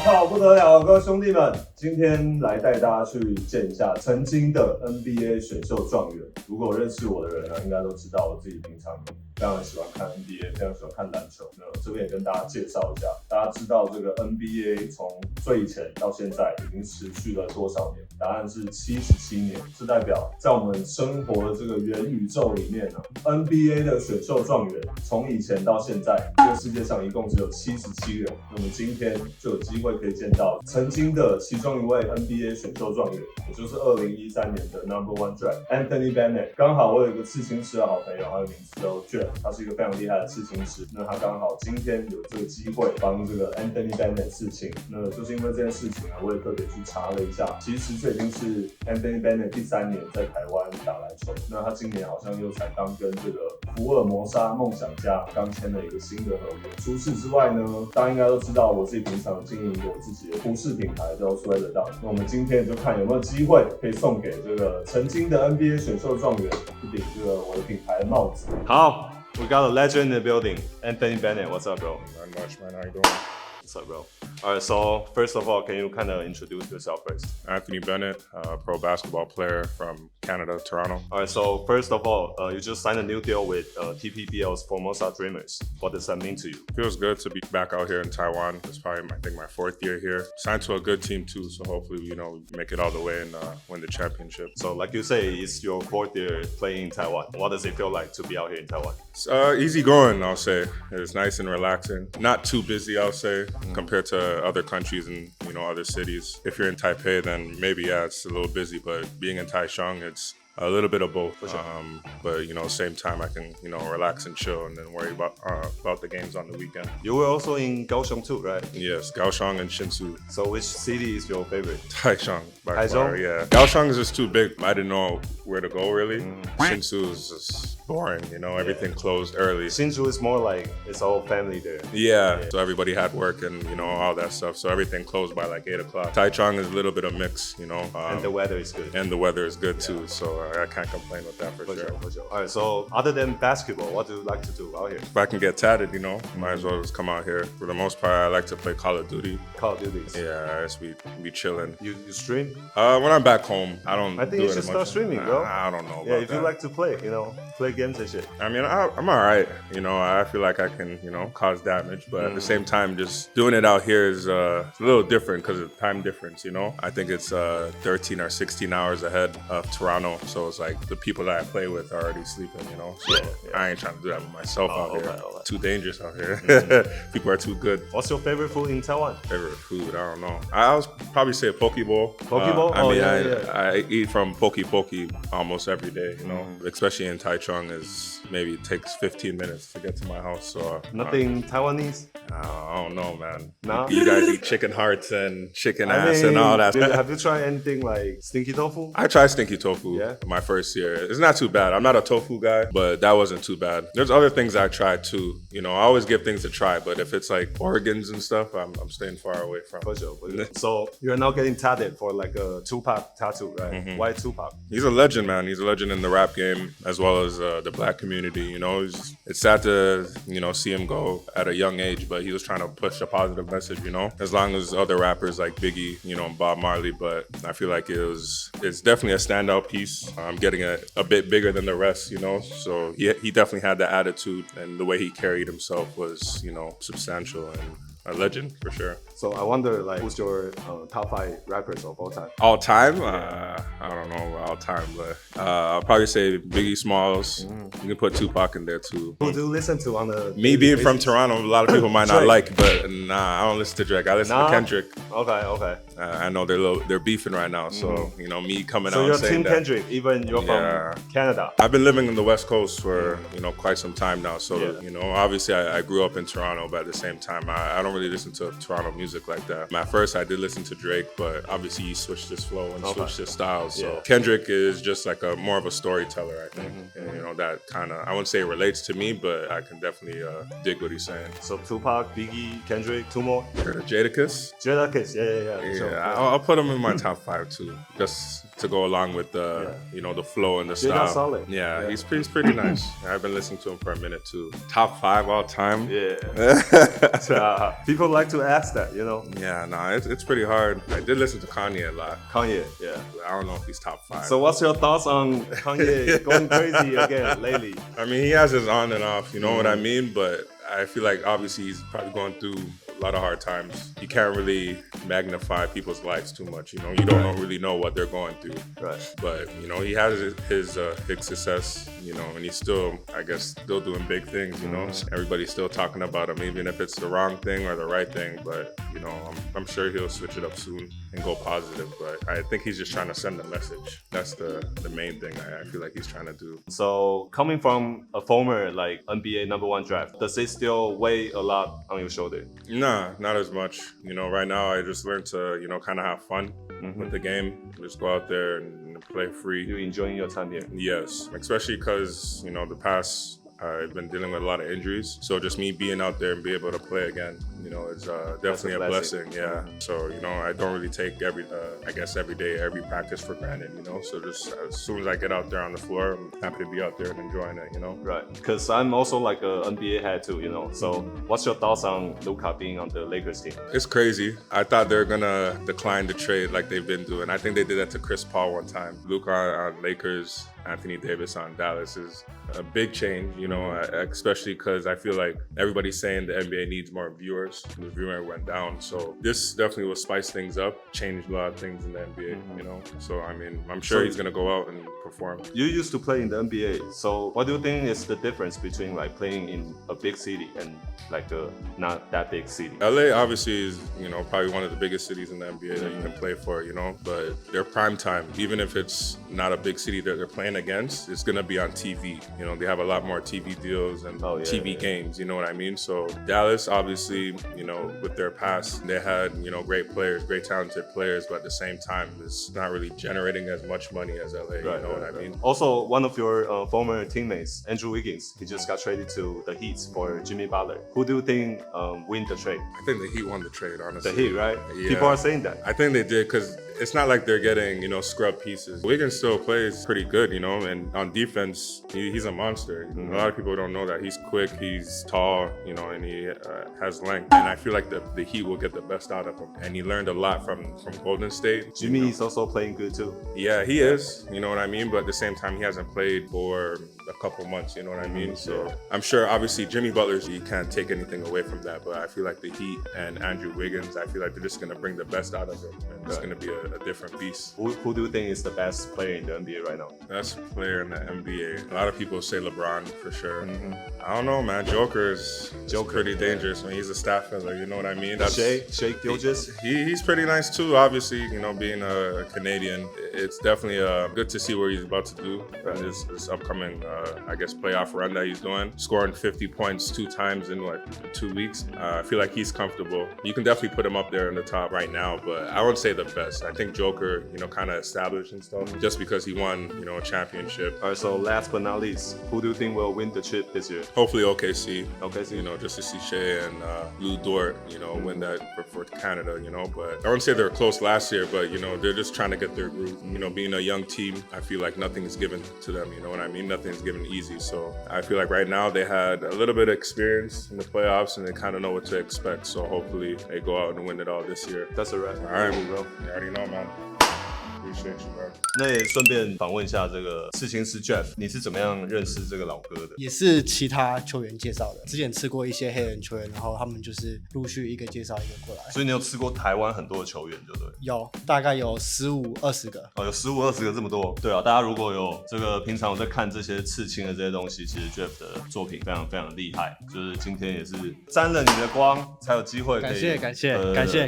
炮不得了，各位兄弟们，今天来带大家去见一下曾经的 NBA 选秀状元。如果认识我的人呢，应该都知道我自己平常非常喜欢看 NBA， 非常喜欢看篮球。那这边也跟大家介绍一下，大家知道这个 NBA 从最以前到现在已经持续了多少年？答案是77年，这代表在我们生活的这个元宇宙里面呢，NBA 的选秀状元从以前到现在，这个世界上一共只有77人。那么今天就有机会可以见到曾经的其中一位 NBA 选秀状元，也就是2013年的 No.1 Draft Anthony Bennett。刚好我有一个刺青师的好朋友，他的名字叫 Jeff， 他是一个非常厉害的刺青师。那他刚好今天有这个机会帮这个 Anthony Bennett 刺青。那就是因为这件事情啊，我也特别去查了一下，其实这已经是 Anthony Bennett 第3年在台湾打篮球。那他今年好像又才刚跟这个福尔摩沙梦想家刚签了一个新的合约。除此之外呢，大家应该都知道我自己平常经营一个我自己的服饰品牌叫 Dub。那我们今天就看有没有机会可以送给这个曾经的 NBA 选秀状元一顶这个我的品牌的帽子。好 ，We got a legend in the building, Anthony Bennett. What's up, bro? Not much, man. How you doing? What's up, bro? All right, so first of all, can you kind of introduce yourself first? Anthony Bennett, pro basketball player from Canada, Toronto. All right, so first of all, you just signed a new deal with TPBL's Formosa Dreamers. What does that mean to you? Feels good to be back out here in Taiwan. It's probably, I think, my 4th year here. Signed to a good team too, so hopefully, we make it all the way and win the championship. So, like you say, it's your 4th year playing in Taiwan. What does it feel like to be out here in Taiwan? It's easy going, I'll say. It's nice and relaxing. Not too busy, I'll say, compared to other countries and other cities. If you're in Taipei, then maybe it's a little busy, but being in Taichung, it's a little bit of both. Sure. But same time I can relax and chill and then worry about the games on the weekend. You were also in Kaohsiung too, right? Yes, Kaohsiung and Hsinchu. So which city is your favorite? Taichung, by Taichung? far, yeah. Kaohsiung is just too big. I didn't know where to go really. Hsinchu is just boring, everything closed early. Hsinchu is more like it's all family there. Yeah, so everybody had work and all that stuff. So everything closed by like 8 o'clock. Taichung is a little bit of mix, and the weather is good. And the weather is good too, so I can't complain with that for sure. All right, so other than basketball, what do you like to do out here? If I can get tatted, might as well just come out here. For the most part, I like to play Call of Duty. Call of Duty. Yeah, I just be chilling. You stream? When I'm back home, I don't. I think you should start streaming, bro. I don't know. Yeah, if you like to play, play games and shit. I mean, I'm alright. I feel like I can, cause damage, but at the same time, just doing it out here is a little different because of the time difference. I think it's 13 or 16 hours ahead of Toronto, so it's like the people that I play with are already sleeping. So I ain't trying to do that with myself out here. Okay. Too dangerous out here. People are too good. What's your favorite food in Taiwan? Favorite food? I don't know. I would probably say a poke bowl. I eat from poke almost every day. Especially in Taichung, maybe it takes 15 minutes to get to my house. So nothing Taiwanese? I don't know, man. No? You guys eat chicken hearts and chicken ass and all that. Have you tried anything like stinky tofu? I tried stinky tofu my first year. It's not too bad. I'm not a tofu guy, but that wasn't too bad. There's other things I tried too. I always give things a try, but if it's like organs and stuff, I'm staying far away from. For sure. So you're now getting tatted for like a Tupac tattoo, right? Mm-hmm. Why Tupac? He's a legend, man. He's a legend in the rap game as well as the black community. It's sad to see him go at a young age, but he was trying to push a positive message. As long as other rappers like Biggie, and Bob Marley, but I feel like it's definitely a standout piece. I'm getting a bit bigger than the rest, So he definitely had the attitude, and the way he carried himself was, substantial and a legend for sure. So I wonder, who's your top 5 rappers of all time? All time? I don't know about all time, but I'll probably say Biggie Smalls. You can put Tupac in there too. Who do you listen to on the Me being from Toronto, a lot of people might not like, but nah, I don't listen to Drake. I listen to Kendrick. Okay. I know they're beefing right now, so me coming out and saying that. So you're Team that, Kendrick, even you're from Canada. I've been living in the West Coast for quite some time now, so obviously I grew up in Toronto, but at the same time I don't really listen to Toronto music like that. At first I did listen to Drake, but obviously he switched his flow and switched his style. So Kendrick is just like more of a storyteller, I think. And that kind of, I wouldn't say it relates to me, but I can definitely dig what he's saying. So Tupac, Biggie, Kendrick, 2 more? Jadakiss? Jadakiss, yeah. Sure. I'll put him in my top 5 too, just to go along with the the flow and the style. Solid. Yeah, he's pretty nice. I've been listening to him for a minute too. Top 5 all time? Yeah. People like to ask that, you know? Yeah, nah, it's pretty hard. I did listen to Kanye a lot. Kanye, yeah. I don't know if he's top 5. So what's your thoughts on Kanye going crazy again lately? I mean, he has his on and off, you know what I mean? But I feel like obviously he's probably going through a lot of hard times. You can't really magnify people's lives too much, you know? You don't really know what they're going through. Right. But, you know, he has his big success, you know, and he's still, I guess, still doing big things, you know? Everybody's still talking about him, even if it's the wrong thing or the right thing. But, you know, I'm sure he'll switch it up soon and go positive. But I think he's just trying to send a message. That's the main thing I feel like he's trying to do. So coming from a former like NBA #1 draft, does it still weigh a lot on your shoulder? Nah, not as much. You know, right now I just learned to, you know, kind of have fun with the game. Just go out there and play free. You enjoying your time here? Yes, especially because, you know, the past I've been dealing with a lot of injuries. So just me being out there and be able to play again, you know, is definitely a blessing. Yeah. So, you know, I don't really take every day, every practice for granted, you know. So just as soon as I get out there on the floor, I'm happy to be out there and enjoying it, you know. Right. Because I'm also like a NBA head too, you know. So what's your thoughts on Luka being on the Lakers team? It's crazy. I thought they were gonna decline the trade like they've been doing. I think they did that to Chris Paul one time. Luka on Lakers, Anthony Davis on Dallas is a big change, you know, especially because I feel like everybody's saying the NBA needs more viewers. The viewer went down. So this definitely will spice things up, change a lot of things in the NBA, you know. So, I mean, I'm sure he's going to go out and perform. You used to play in the NBA. So what do you think is the difference between like playing in a big city and like a not that big city? LA obviously is, you know, probably one of the biggest cities in the NBA that you can play for, you know, but their prime time, even if it's not a big city that they're playing against, it's going to be on TV. You know, they have a lot more TV deals and TV games, you know what I mean? So Dallas, obviously, you know, with their past, they had, you know, great players, great talented players, but at the same time, it's not really generating as much money as LA, you know what I mean? Also, one of your former teammates, Andrew Wiggins, he just got traded to the Heat for Jimmy Butler. Who do you think win the trade? I think the Heat won the trade, honestly. The Heat, right? Yeah. People are saying that. I think they did because it's not like they're getting, you know, scrub pieces. Wiggins still plays pretty good, you know, and on defense, he's a monster. A lot of people don't know that. He's quick, he's tall, you know, and he has length. And I feel like the Heat will get the best out of him. And he learned a lot from Golden State. Jimmy is also playing good too. Yeah, he is, you know what I mean? But at the same time, he hasn't played for a couple months, you know what I mean? So I'm sure, obviously, Jimmy Butler, you can't take anything away from that. But I feel like the Heat and Andrew Wiggins, I feel like they're just going to bring the best out of him. And it's going to be a different beast. Who do you think is the best player in the NBA right now? Best player in the NBA. A lot of people say LeBron for sure. I don't know, man. Joker's pretty dangerous. I mean, he's a stat filler, you know what I mean? Shea Gilgeous? He's pretty nice too, obviously, you know, being a Canadian. It's definitely good to see what he's about to do in this upcoming, I guess, playoff run that he's doing. Scoring 50 points 2 times in, 2 weeks? I feel like he's comfortable. You can definitely put him up there in the top right now, but I wouldn't say the best. I think Joker, you know, kind of established and stuff just because he won, you know, a championship. All right, so last but not least, who do you think will win the chip this year? Hopefully OKC. OKC. You know, just to see Shea and Lou Dort, you know, win that for Canada, you know. But I wouldn't say they were close last year, but, you know, they're just trying to get their groove. You know, being a young team, I feel like nothing is given to them, you know what I mean? Nothing is given easy. So I feel like right now they had a little bit of experience in the playoffs and they kind of know what to expect. So hopefully they go out and win it all this year. That's a wrap. All right, bro. You already know, man. Appreciate you, bro. 那也顺便访问一下这个刺青师 Jeff， 你是怎么样认识这个老哥的？也是其他球员介绍的，之前吃过一些黑人球员，然后他们就是陆续一个介绍一个过来。所以你有吃过台湾很多的球员，对不对？有，大概有15-20个。哦，有15-20个这么多。对啊，大家如果有这个平常有在看这些刺青的这些东西，其实 Jeff 的作品非常非常厉害。就是今天也是沾了你的光，才有机会可以感谢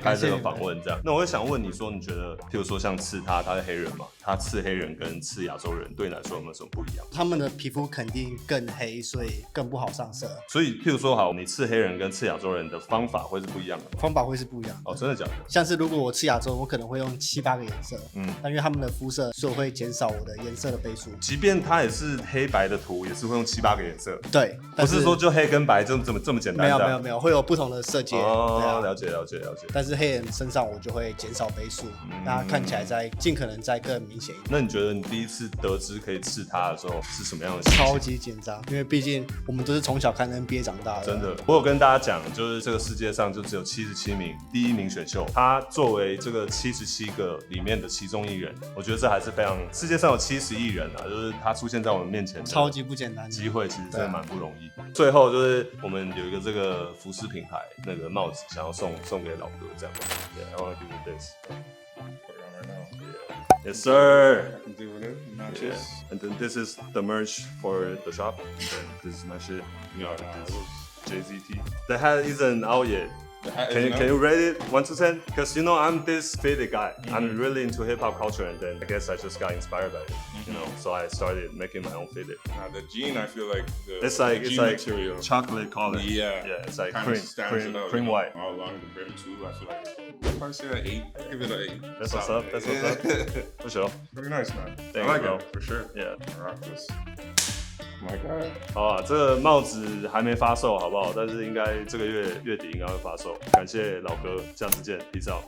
开这个访问这样。那我会想问你说，你觉得，譬如说像刺他是黑人嘛？他刺黑人跟刺亚洲人对你来说有没有什么不一样？他们的皮肤肯定更黑，所以更不好上色。所以譬如说好，你刺黑人跟刺亚洲人的方法会是不一样的吗？方法会是不一样的。哦，真的假的？像是如果我刺亚洲，我可能会用7-8个颜色，但因为他们的肤色，所以我会减少我的颜色的倍数。即便它也是黑白的图，也是会用7-8个颜色。对，不是说就黑跟白这么简单。没有，会有不同的色阶。哦，了解。但是黑人身上我就会减少倍数，让它看起来在镜尽可能再更明显一点。那你觉得你第一次得知可以刺他的时候是什么样的心情？超级紧张，因为毕竟我们都是从小看 NBA 长大的。真的，我有跟大家讲，就是这个世界上就只有77名第1名选秀，他作为这个77个里面的其中一人，我觉得这还是非常，世界上有70亿人啊，就是他出现在我们面前，超级不简单，机会其实真的蛮不容易。最后就是我们有一个这个服饰品牌那个帽子，想要送给老哥这样。Yeah, I want to give you this. Yes, sir. I can do it. Not Yeah. And then this is the merch for the shop. And then this is my shit. No, JZT. The hat isn't out yet. The hat Can you rate it 1 to 10? Because I'm this faded guy. I'm really into hip hop culture, and then I guess I just got inspired by it. So I started making my own faded. The jean, I feel like It's the like jean material. chocolate color. Yeah, it's like kind of stands it out, cream white. All along the brim too. I feel like I'd probably say an 8. I'd give it an 8. That's what's up. That's what's up. For sure. Pretty nice, man. Thank I like you, bro. it for sure. Yeah. I rock this. Oh my God. 好啊，这个帽子还没发售，好不好？但是应该这个月底应该会发售。感谢老哥，下次见，peace out。